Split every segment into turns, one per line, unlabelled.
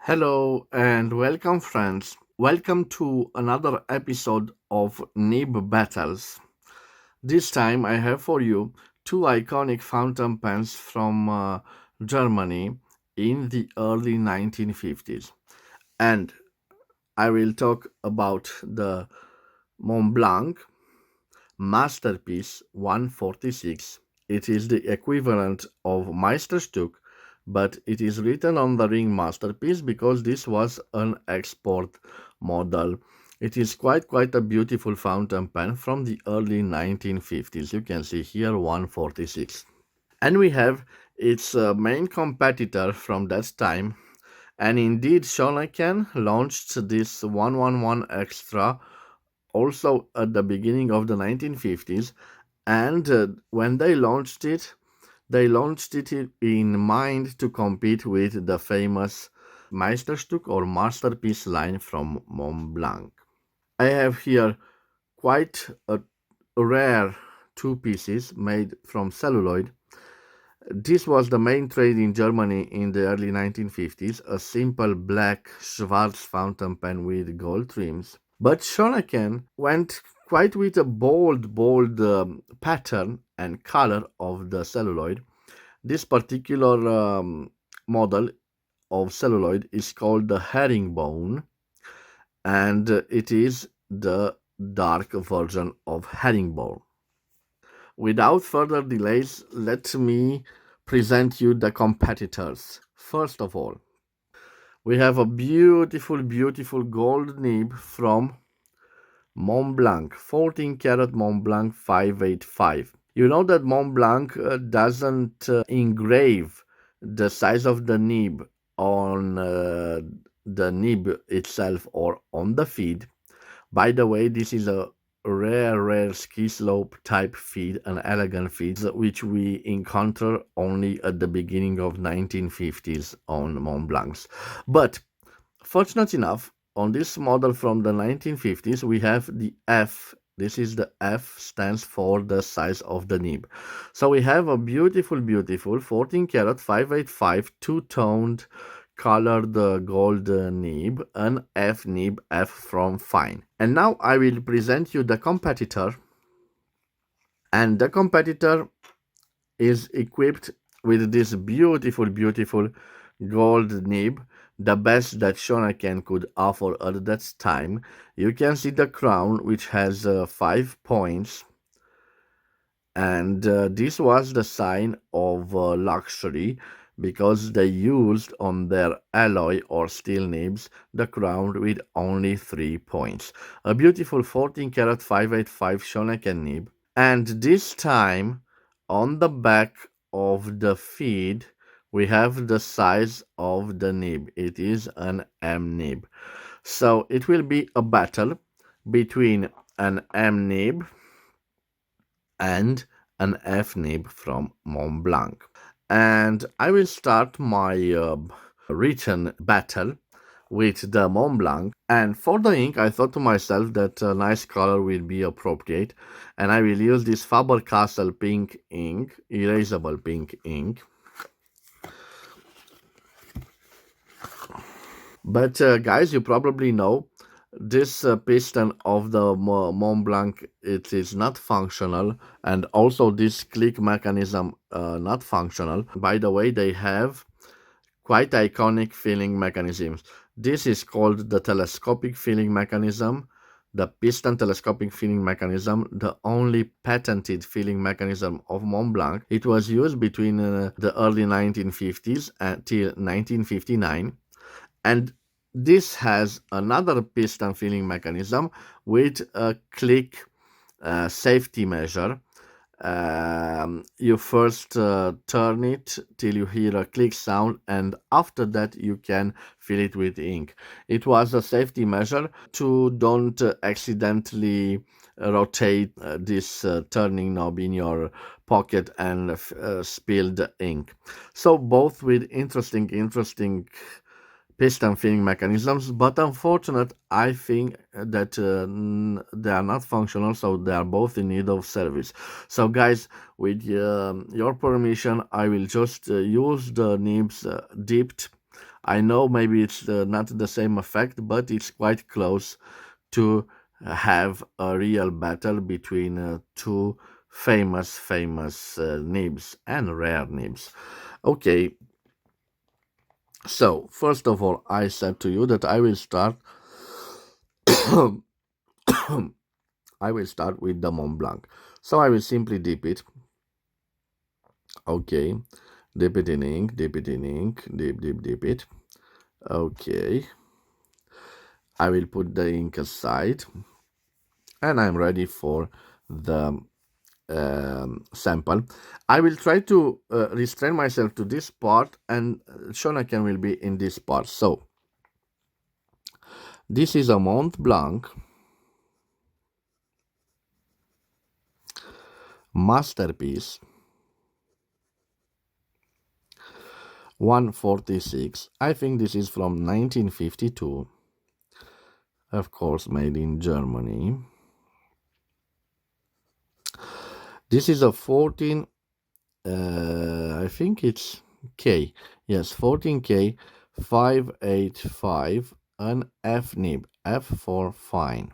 Hello and welcome, friends. Welcome to another episode of Nib Battles. This time I have for you two iconic fountain pens from Germany in the early 1950s. And I will talk about the Montblanc Masterpiece 146. It is the equivalent of Meisterstück, but it is written on the ring masterpiece because this was an export model. It is quite a beautiful fountain pen from the early 1950s. You can see here 146. And we have its main competitor from that time. And indeed, Soennecken launched this 111 Extra also at the beginning of the 1950s, and when they launched it in mind to compete with the famous Meisterstück or masterpiece line from Montblanc. I have here quite a rare two pieces made from celluloid. This was the main trade in Germany in the early 1950s, a simple black Schwarz fountain pen with gold trims. But Soennecken went quite with a bold pattern and color of the celluloid. This particular model of celluloid is called the herringbone, and it is the dark version of herringbone. Without further delays, let me present you the competitors. First of all, we have a beautiful gold nib from Montblanc, 14 karat Montblanc 585. You know that Montblanc doesn't engrave the size of the nib on the nib itself or on the feed. By the way, this is a rare ski slope type feed, an elegant feed, which we encounter only at the beginning of 1950s on Montblancs. But fortunate enough, on this model from the 1950s, we have the F. This is the F stands for the size of the nib. So we have a beautiful 14 karat 585 two-toned colored gold nib, an F nib, F from fine. And now I will present you the competitor. And the competitor is equipped with this beautiful gold nib, the best that Soennecken could offer at that time. You can see the crown, which has 5 points, and this was the sign of luxury because they used on their alloy or steel nibs the crown with only 3 points. A beautiful 14 karat 585 Soennecken nib, and this time on the back of the feed we have the size of the nib. It is an M nib. So it will be a battle between an M nib and an F nib from Montblanc. And I will start my written battle with the Montblanc. And for the ink, I thought to myself that a nice color will be appropriate. And I will use this Faber-Castell pink ink, erasable pink ink. But guys, you probably know this piston of the Montblanc, it is not functional, and also this click mechanism not functional. By the way, they have quite iconic filling mechanisms. This is called the telescopic filling mechanism, the piston telescopic filling mechanism, the only patented filling mechanism of Montblanc. It was used between the early 1950s until 1959, and this has another piston filling mechanism with a click safety measure. You first turn it till you hear a click sound, and after that you can fill it with ink. It was a safety measure to don't accidentally rotate this turning knob in your pocket and spill the ink. So both with interesting piston filling mechanisms, but unfortunate, I think that they are not functional, so they are both in need of service. So guys, with your permission, I will just use the nibs dipped. I know maybe it's not the same effect, but it's quite close to have a real battle between two famous nibs and rare nibs. Okay, so first of all, I said to you that I will start. I will start with the Mont Blanc. So I will simply dip it. Okay, dip it in ink, dip it in ink, dip it. Okay, I will put the ink aside, and I'm ready for the sample. I will try to restrain myself to this part, and Soennecken will be in this part. So this is a Mont Blanc masterpiece 146. I think this is from 1952, of course made in Germany. This is a 14, I think it's K. Yes, 14K 585, an F nib. F for fine.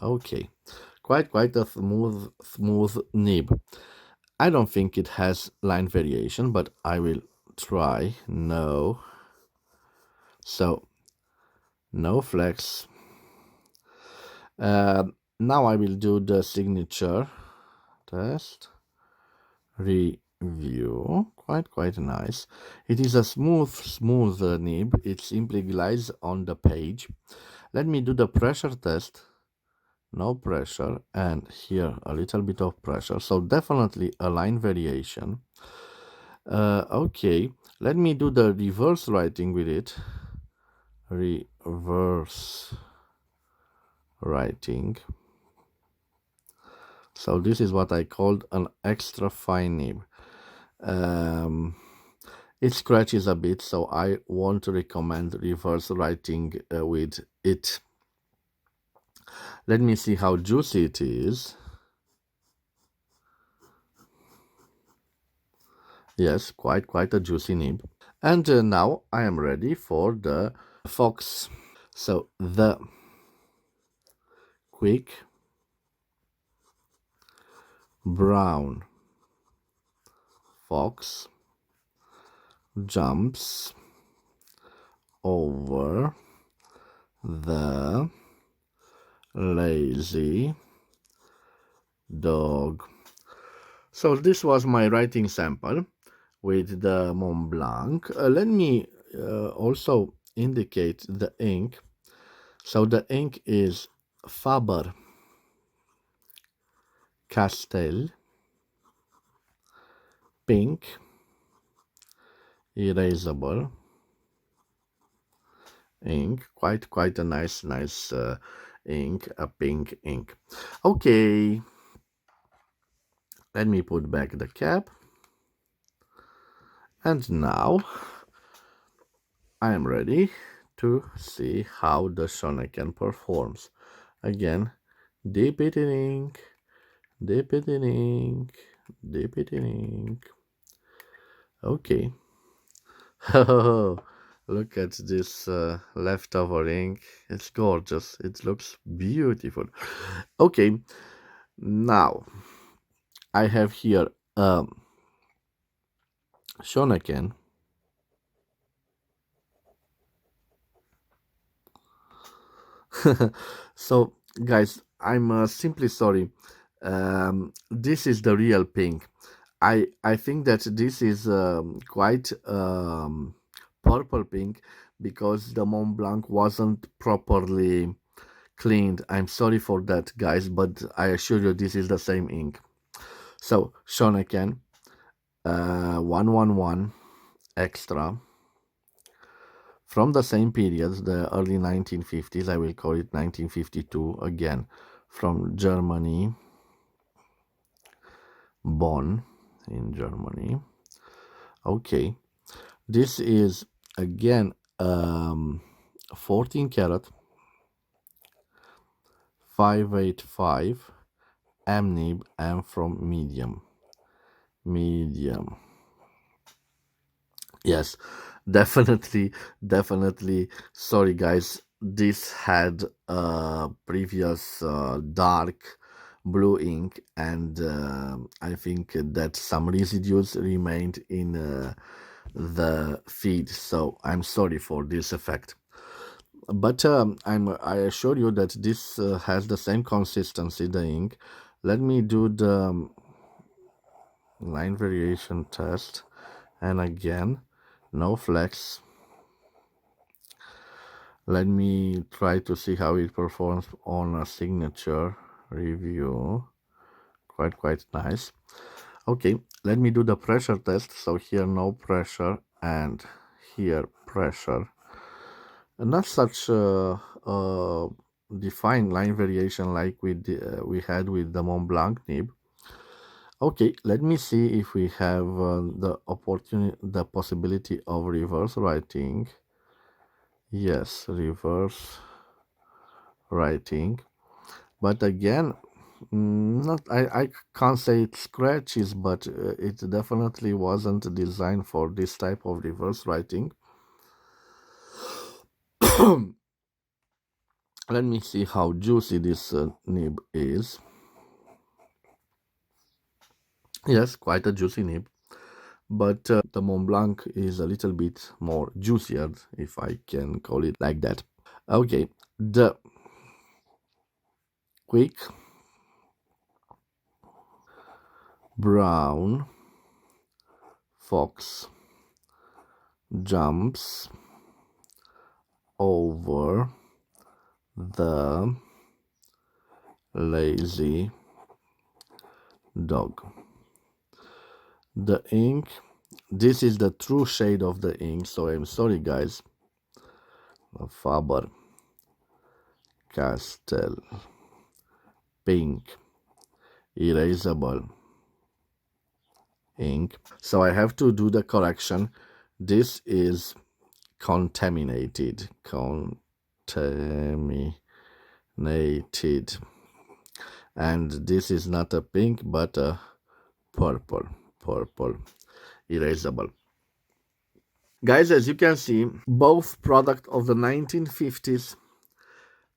Okay, quite a smooth nib. I don't think it has line variation, but I will try. No. So, no flex. Now I will do the signature test. Review. Quite nice. It is a smooth nib. It simply glides on the page. Let me do the pressure test. No pressure, and here a little bit of pressure, so definitely a line variation. Okay, let me do the reverse writing with it. Reverse writing. So this is what I called an extra fine nib. It scratches a bit, so I won't recommend reverse writing with it. Let me see how juicy it is. Yes, quite a juicy nib. And now I am ready for the fox. So the quick brown fox jumps over the lazy dog. So this was my writing sample with the Mont Blanc. Let me also indicate the ink. So the ink is Faber Castell pink erasable ink. Quite a nice ink, a pink ink. Okay, let me put back the cap, and now I am ready to see how the Soennecken performs. Again, dip it in ink, dip it in ink, dip it in ink. Okay. Oh, look at this leftover ink. It's gorgeous. It looks beautiful. Okay, now I have here Soennecken. So, guys, I'm simply sorry. This is the real pink. I think that this is quite purple pink because the Mont Blanc wasn't properly cleaned. I'm sorry for that, guys, but I assure you this is the same ink. So Soennecken 111 extra from the same period, the early 1950s. I will call it 1952 again, from Germany, Bonn in Germany. Okay, this is again 14 karat 585 M nib and from medium. Yes, definitely, definitely. Sorry, guys. This had previous dark blue ink, and I think that some residues remained in the feed. So I'm sorry for this effect. But I assure you that this has the same consistency, the ink. Let me do the line variation test, and again, no flex. Let me try to see how it performs on a signature review. Quite nice. Okay, let me do the pressure test. So here no pressure, and here pressure. Not such defined line variation like we had with the Montblanc nib. Okay, let me see if we have the possibility of reverse writing. Yes, reverse writing. But again, not I can't say it scratches, but it definitely wasn't designed for this type of reverse writing. Let me see how juicy this nib is. Yes, quite a juicy nib, but the Mont Blanc is a little bit more juicier, if I can call it like that. Okay, the quick brown fox jumps over the lazy dog. The ink, this is the true shade of the ink, so I'm sorry guys. Faber Castell pink erasable ink. So I have to do the correction. This is contaminated. And this is not a pink but a purple erasable. Guys, as you can see, both product of the 1950s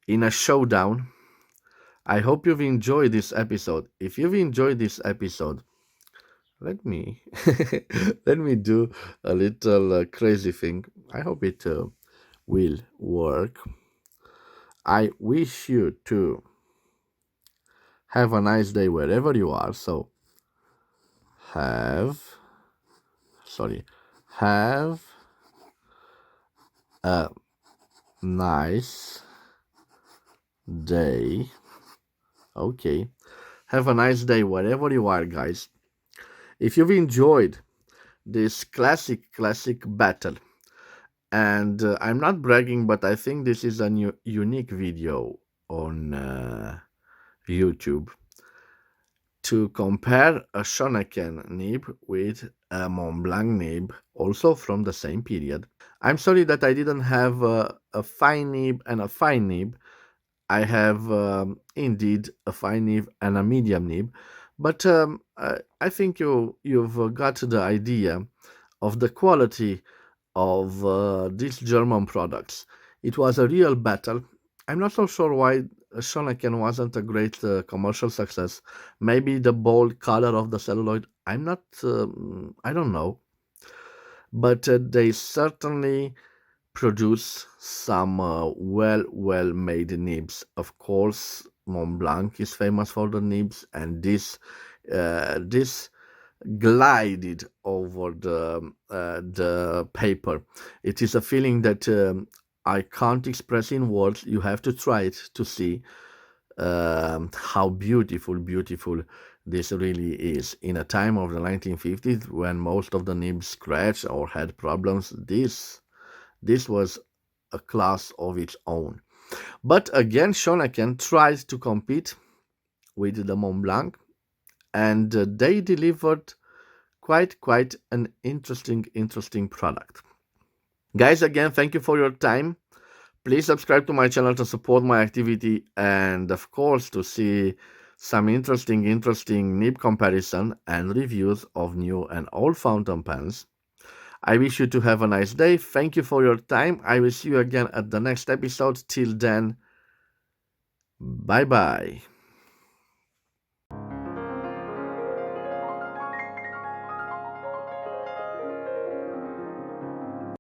in a showdown. I hope you've enjoyed this episode. If you've enjoyed this episode, let me let me do a little crazy thing. I hope it will work. I wish you to have a nice day wherever you are. So have have a nice day. Okay, have a nice day wherever you are, guys. If you've enjoyed this classic battle, and I'm not bragging, but I think this is a new unique video on YouTube to compare a Soennecken nib with a Montblanc nib, also from the same period. I'm sorry that I didn't have a fine nib and a fine nib. I have indeed a fine nib and a medium nib, but I think you've got the idea of the quality of these German products. It was a real battle. I'm not so sure why Soennecken wasn't a great commercial success. Maybe the bold color of the celluloid. I don't know. But they certainly produce some well made nibs. Of course, Mont Blanc is famous for the nibs, and this glided over the paper. It is a feeling that I can't express in words. You have to try it to see how beautiful this really is. In a time of the 1950s, when most of the nibs scratched or had problems, this was a class of its own. But again, Soennecken tried to compete with the Mont Blanc, and they delivered quite an interesting product. Guys, again, thank you for your time. Please subscribe to my channel to support my activity, and of course to see some interesting nib comparison and reviews of new and old fountain pens. I wish you to have a nice day. Thank you for your time. I will see you again at the next episode. Till then, bye bye.